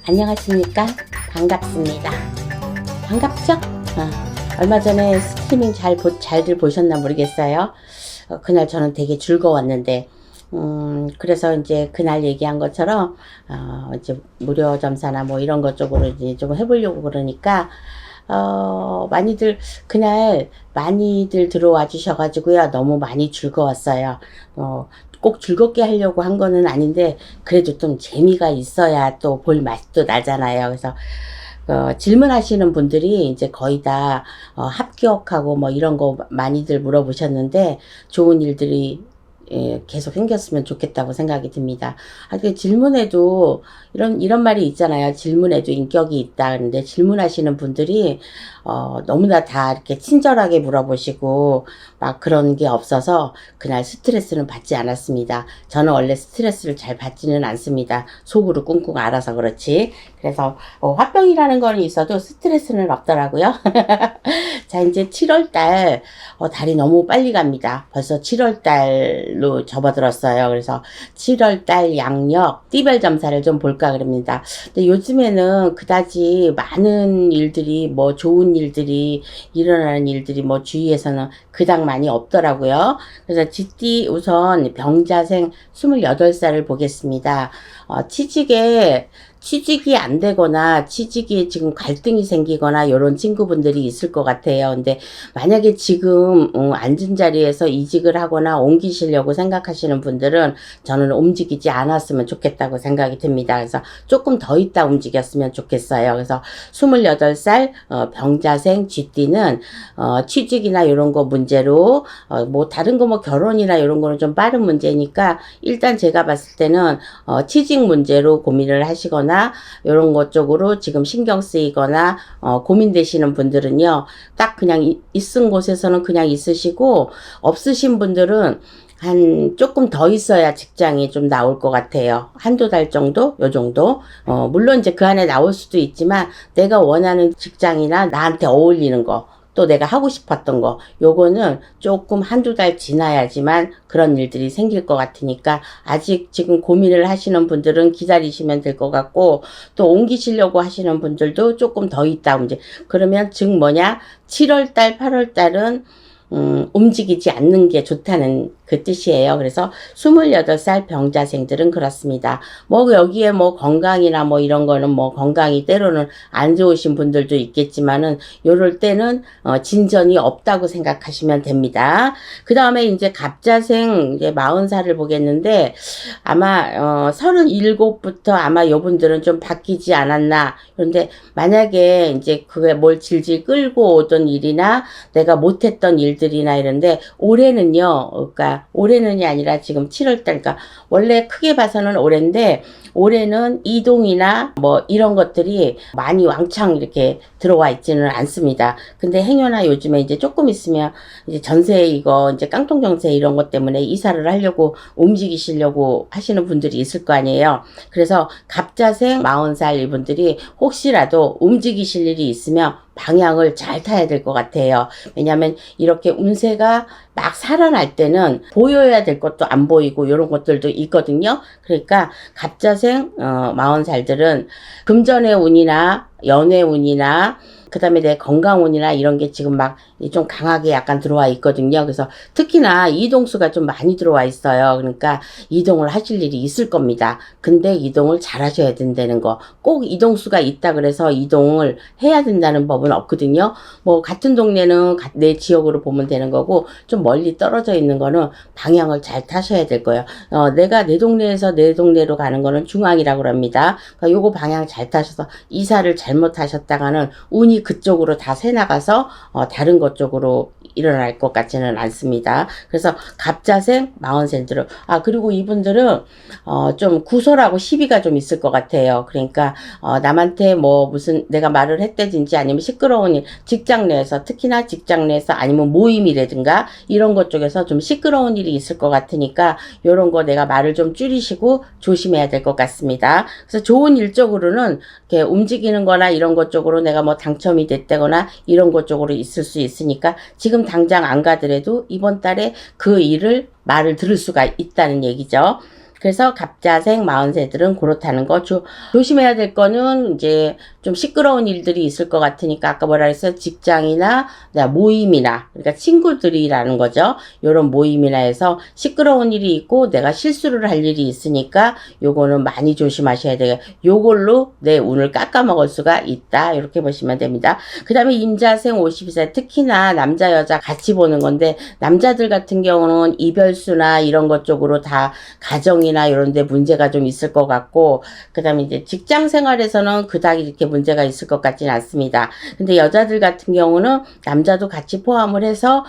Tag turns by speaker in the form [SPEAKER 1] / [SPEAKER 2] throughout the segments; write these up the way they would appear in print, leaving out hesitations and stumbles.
[SPEAKER 1] 안녕하십니까? 반갑습니다. 반갑죠? 얼마 전에 스트리밍 잘들 보셨나 모르겠어요. 그날 저는 되게 즐거웠는데, 그래서 이제 그날 얘기한 것처럼, 이제 무료 점사나 뭐 이런 것 쪽으로 이제 좀 해보려고 그러니까, 그날 많이들 들어와 주셔가지고요. 너무 많이 즐거웠어요. 꼭 즐겁게 하려고 한 거는 아닌데, 그래도 좀 재미가 있어야 또 볼 맛도 나잖아요. 그래서, 질문하시는 분들이 이제 거의 다, 합격하고 뭐 이런 거 많이들 물어보셨는데, 좋은 일들이 계속 생겼으면 좋겠다고 생각이 듭니다. 질문에도 이런 말이 있잖아요. 질문에도 인격이 있다. 그런데 질문하시는 분들이 너무나 다 이렇게 친절하게 물어보시고 막 그런 게 없어서 그날 스트레스는 받지 않았습니다. 저는 원래 스트레스를 잘 받지는 않습니다. 속으로 꿍꿍 알아서 그렇지. 그래서 화병이라는 거는 있어도 스트레스는 없더라고요. 자, 이제 7월달 달이 너무 빨리 갑니다. 벌써 7월달로 접어들었어요. 그래서 7월달 양력 띠별 점사를 좀 볼까 그럽니다. 근데 요즘에는 그다지 많은 일들이 뭐 좋은 일들이 일어나는 일들이 뭐 주위에서는 그닥 많이 없더라고요. 그래서 쥐띠 우선 병자생 28살을 보겠습니다. 취직이 안 되거나 취직이 지금 갈등이 생기거나 이런 친구분들이 있을 것 같아요. 근데 만약에 지금 앉은 자리에서 이직을 하거나 옮기시려고 생각하시는 분들은 저는 움직이지 않았으면 좋겠다고 생각이 듭니다. 그래서 조금 더 있다 움직였으면 좋겠어요. 그래서 28살 병자생 쥐띠는 취직이나 이런 거 문제로 뭐 다른 거 뭐 결혼이나 이런 거는 좀 빠른 문제니까 일단 제가 봤을 때는 취직 문제로 고민을 하시거나 이런 것 쪽으로 지금 신경 쓰이거나 고민되시는 분들은요, 딱 그냥 있은 곳에서는 그냥 있으시고, 없으신 분들은 조금 더 있어야 직장이 좀 나올 것 같아요. 한두 달 정도? 요 정도? 물론 이제 그 안에 나올 수도 있지만, 내가 원하는 직장이나 나한테 어울리는 거, 또 내가 하고 싶었던 거, 요거는 조금 한두 달 지나야지만 그런 일들이 생길 것 같으니까 아직 지금 고민을 하시는 분들은 기다리시면 될 것 같고, 또 옮기시려고 하시는 분들도 조금 더 있다. 그러면 즉 뭐냐? 7월달, 8월달은 움직이지 않는 게 좋다는 그 뜻이에요. 그래서 28살 병자생들은 그렇습니다. 뭐 여기에 뭐 건강이나 뭐 이런 거는 뭐 건강이 때로는 안 좋으신 분들도 있겠지만은 요럴 때는 진전이 없다고 생각하시면 됩니다. 그 다음에 이제 갑자생 이제 40살을 보겠는데 아마 37부터 아마 요분들은 좀 바뀌지 않았나. 그런데 만약에 이제 그게 뭘 질질 끌고 오던 일이나 내가 못했던 일들이나 이런데 올해는요. 그러니까 올해는이 아니라 지금 7월달, 그러니까 원래 크게 봐서는 올해인데 올해는 이동이나 뭐 이런 것들이 많이 왕창 이렇게 들어와 있지는 않습니다. 근데 행여나 요즘에 이제 조금 있으면 이제 전세 이거 이제 깡통 정세 이런 것 때문에 이사를 하려고 움직이시려고 하시는 분들이 있을 거 아니에요. 그래서 갑자생 40살 이분들이 혹시라도 움직이실 일이 있으면 방향을 잘 타야 될 것 같아요. 왜냐하면 이렇게 운세가 막 살아날 때는 보여야 될 것도 안 보이고 이런 것들도 있거든요. 그러니까 갑자생 40살들은 금전의 운이나 연애 운이나 그 다음에 내 건강 운이나 이런 게 지금 막 좀 강하게 약간 들어와 있거든요. 그래서 특히나 이동수가 좀 많이 들어와 있어요. 그러니까 이동을 하실 일이 있을 겁니다. 근데 이동을 잘 하셔야 된다는 거. 꼭 이동수가 있다 그래서 이동을 해야 된다는 법은 없거든요. 뭐 같은 동네는 내 지역으로 보면 되는 거고 좀 멀리 떨어져 있는 거는 방향을 잘 타셔야 될 거예요. 내가 내 동네에서 내 동네로 가는 거는 중앙이라고 합니다. 그러니까 요거 방향 잘 타셔서 이사를 잘못하셨다가는 운이 그쪽으로 다 새나가서 다른 것 쪽으로 일어날 것 같지는 않습니다. 그래서 갑자생 40살들은 그리고 이분들은 좀 구설하고 시비가 좀 있을 것 같아요. 그러니까 남한테 뭐 무슨 내가 말을 했다든지 아니면 시끄러운 일, 직장 내에서 특히나 직장 내에서 아니면 모임이라든가 이런 것 쪽에서 좀 시끄러운 일이 있을 것 같으니까 요런 거 내가 말을 좀 줄이시고 조심해야 될 것 같습니다. 그래서 좋은 일 쪽으로는 이렇게 움직이는 거나 이런 것 쪽으로 내가 뭐 당첨이 됐다거나 이런 것 쪽으로 있을 수 있으니까 지금 당장 안 가더라도 이번 달에 그 일을 말을 들을 수가 있다는 얘기죠. 그래서 갑자생, 마흔새들은 그렇다는 거. 조심해야 될 거는 이제 좀 시끄러운 일들이 있을 것 같으니까 아까 뭐라 그랬어요? 직장이나 모임이나, 그러니까 친구들이라는 거죠. 요런 모임이나 해서 시끄러운 일이 있고 내가 실수를 할 일이 있으니까 요거는 많이 조심하셔야 돼요. 요걸로 내 운을 깎아먹을 수가 있다. 이렇게 보시면 됩니다. 그 다음에 임자생 52세, 특히나 남자 여자 같이 보는 건데, 남자들 같은 경우는 이별수나 이런 것 쪽으로 다 가정이나 이런 데 문제가 좀 있을 것 같고, 그 다음에 이제 직장 생활에서는 그닥 이렇게 문제가 있을 것 같지는 않습니다. 근데 여자들 같은 경우는 남자도 같이 포함을 해서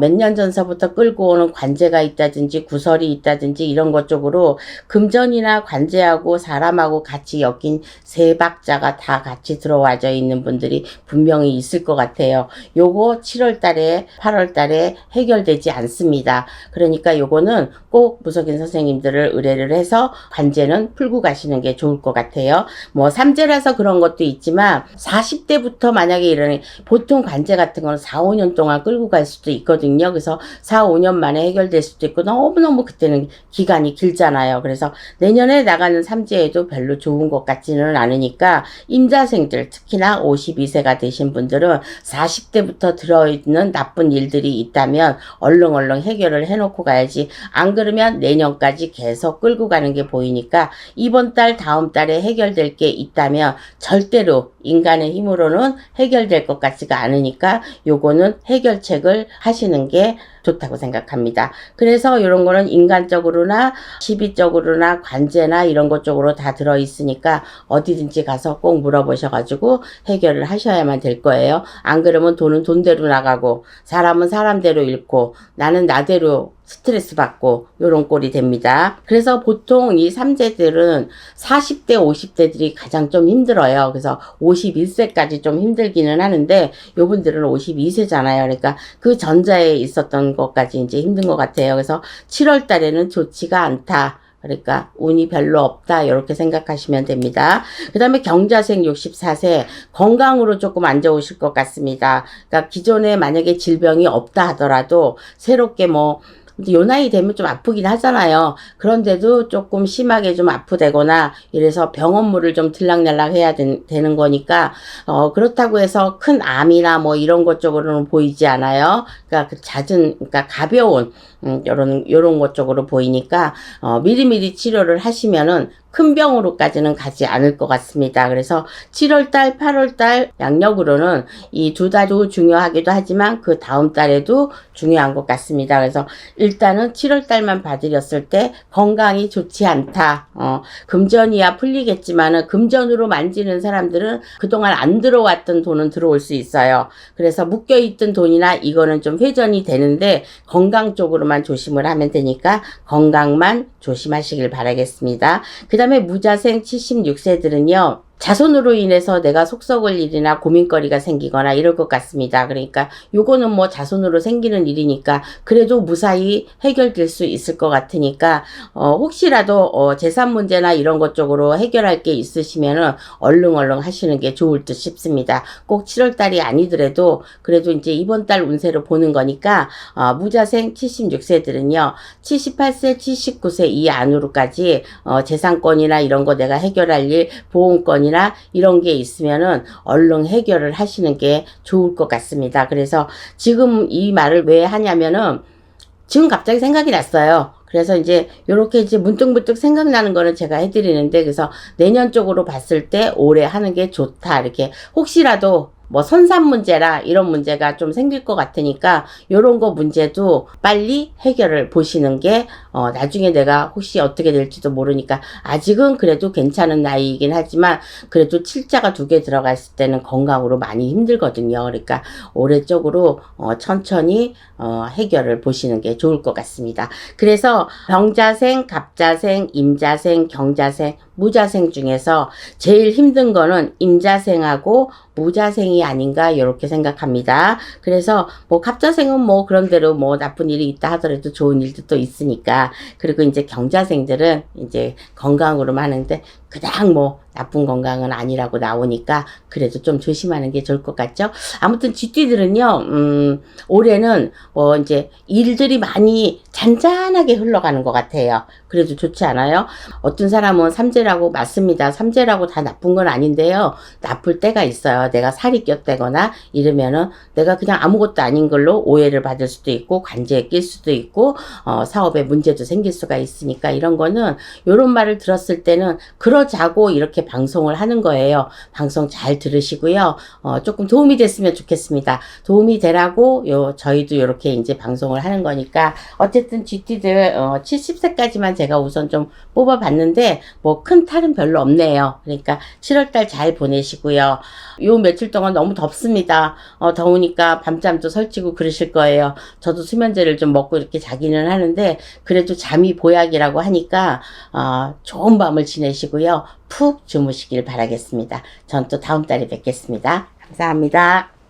[SPEAKER 1] 몇 년 전서부터 끌고 오는 관제가 있다든지 구설이 있다든지 이런 것 쪽으로 금전이나 관제하고 사람하고 같이 엮인 세 박자가 다 같이 들어와져 있는 분들이 분명히 있을 것 같아요. 요거 7월 달에 8월 달에 해결되지 않습니다. 그러니까 요거는 꼭 무속인 선생님들을 의뢰를 해서 관제는 풀고 가시는 게 좋을 것 같아요. 뭐 삼재라서 그런 것도 있지만 40대부터 만약에 이런 보통 관제 같은 거는 4, 5년 동안 끌고 갈 수도 있거든요. 그래서 4, 5년 만에 해결될 수도 있고 너무너무 그때는 기간이 길잖아요. 그래서 내년에 나가는 삼재에도 별로 좋은 것 같지는 않으니까 임자생들, 특히나 52세가 되신 분들은 40대부터 들어있는 나쁜 일들이 있다면 얼른 해결을 해놓고 가야지. 안 그러면 내년까지 계속 끌고 가는 게 보이니까 이번 달 다음 달에 해결될 게 있다면 절대로 인간의 힘으로는 해결될 것 같지가 않으니까 요거는 해결책을 하시는 게 좋다고 생각합니다. 그래서 이런 거는 인간적으로나 시비적으로나 관제나 이런 것 쪽으로 다 들어있으니까 어디든지 가서 꼭 물어보셔가지고 해결을 하셔야만 될 거예요. 안 그러면 돈은 돈대로 나가고 사람은 사람대로 잃고 나는 나대로 스트레스 받고 요런 꼴이 됩니다. 그래서 보통 이 삼재들은 40대 50대들이 가장 좀 힘들어요. 그래서 51세까지 좀 힘들기는 하는데 요분들은 52세잖아요. 그러니까 그 전자에 있었던 것까지 이제 힘든 것 같아요. 그래서 7월 달에는 좋지가 않다. 그러니까 운이 별로 없다 이렇게 생각하시면 됩니다. 그 다음에 경자생 64세 건강으로 조금 안 좋으실 것 같습니다. 그러니까 기존에 만약에 질병이 없다 하더라도 새롭게 요 나이 되면 좀 아프긴 하잖아요. 그런데도 조금 심하게 좀 아프대거나 이래서 병원물을 좀 들락날락 해야 되는 거니까 그렇다고 해서 큰 암이나 뭐 이런 것 쪽으로는 보이지 않아요. 그러니까 그러니까 가벼운 요런 것 쪽으로 보이니까 미리미리 치료를 하시면은 큰 병으로까지는 가지 않을 것 같습니다. 그래서 7월달, 8월달 양력으로는 이 두 달도 중요하기도 하지만 그 다음 달에도 중요한 것 같습니다. 그래서 일단은 7월달만 봐드렸을 때 건강이 좋지 않다. 금전이야 풀리겠지만은 금전으로 만지는 사람들은 그동안 안 들어왔던 돈은 들어올 수 있어요. 그래서 묶여있던 돈이나 이거는 좀 회전이 되는데 건강 쪽으로만 조심을 하면 되니까 건강만 조심하시길 바라겠습니다. 그 다음에 무자생 76세들은요. 자손으로 인해서 내가 속 썩을 일이나 고민거리가 생기거나 이럴 것 같습니다. 그러니까 요거는 뭐 자손으로 생기는 일이니까 그래도 무사히 해결될 수 있을 것 같으니까 혹시라도 재산 문제나 이런 것 쪽으로 해결할 게 있으시면은 얼른 하시는 게 좋을 듯 싶습니다. 꼭 7월달이 아니더라도 그래도 이제 이번 달 운세로 보는 거니까 무자생 76세들은요. 78세, 79세 이 안으로까지 재산권이나 이런 거 내가 해결할 일, 보험권이나 이런 게 있으면은 얼른 해결을 하시는 게 좋을 것 같습니다. 그래서 지금 이 말을 왜 하냐면은 지금 갑자기 생각이 났어요. 그래서 이제 요렇게 이제 문득문득 생각나는 거는 제가 해드리는데 그래서 내년 쪽으로 봤을 때 올해 하는 게 좋다. 이렇게 혹시라도 뭐 선산 문제라 이런 문제가 좀 생길 것 같으니까 요런 거 문제도 빨리 해결을 보시는 게 나중에 내가 혹시 어떻게 될지도 모르니까 아직은 그래도 괜찮은 나이이긴 하지만 그래도 칠자가 2개 들어갔을 때는 건강으로 많이 힘들거든요. 그러니까 올해 쪽으로 천천히 해결을 보시는 게 좋을 것 같습니다. 그래서 병자생, 갑자생, 임자생, 경자생, 무자생 중에서 제일 힘든 거는 임자생하고 무자생이 아닌가 이렇게 생각합니다. 그래서 뭐 갑자생은 뭐 그런 대로 뭐 나쁜 일이 있다 하더라도 좋은 일도 또 있으니까 그리고 이제 경자생들은 이제 건강으로만 하는데 그닥 뭐 나쁜 건강은 아니라고 나오니까 그래도 좀 조심하는 게 좋을 것 같죠. 아무튼 쥐띠들은요, 올해는 뭐 이제 일들이 많이 잔잔하게 흘러가는 것 같아요. 그래도 좋지 않아요? 어떤 사람은 삼재라고 맞습니다. 삼재라고 다 나쁜 건 아닌데요. 나쁠 때가 있어요. 내가 살이 꼈다거나 이러면은 내가 그냥 아무것도 아닌 걸로 오해를 받을 수도 있고 관제에 낄 수도 있고 사업에 문제도 생길 수가 있으니까 이런 거는 요런 말을 들었을 때는 그러자고 이렇게 방송을 하는 거예요. 방송 잘 들으시고요. 조금 도움이 됐으면 좋겠습니다. 도움이 되라고 저희도 이렇게 이제 방송을 하는 거니까 어쨌든 쥐띠들 70세까지만 제가 우선 좀 뽑아봤는데 뭐 큰 탈은 별로 없네요. 그러니까 7월달 잘 보내시고요. 요 며칠 동안 너무 덥습니다. 더우니까 밤잠도 설치고 그러실 거예요. 저도 수면제를 좀 먹고 이렇게 자기는 하는데 그래도 잠이 보약이라고 하니까 좋은 밤을 지내시고요. 푹 주무시길 바라겠습니다. 전 또 다음 달에 뵙겠습니다. 감사합니다.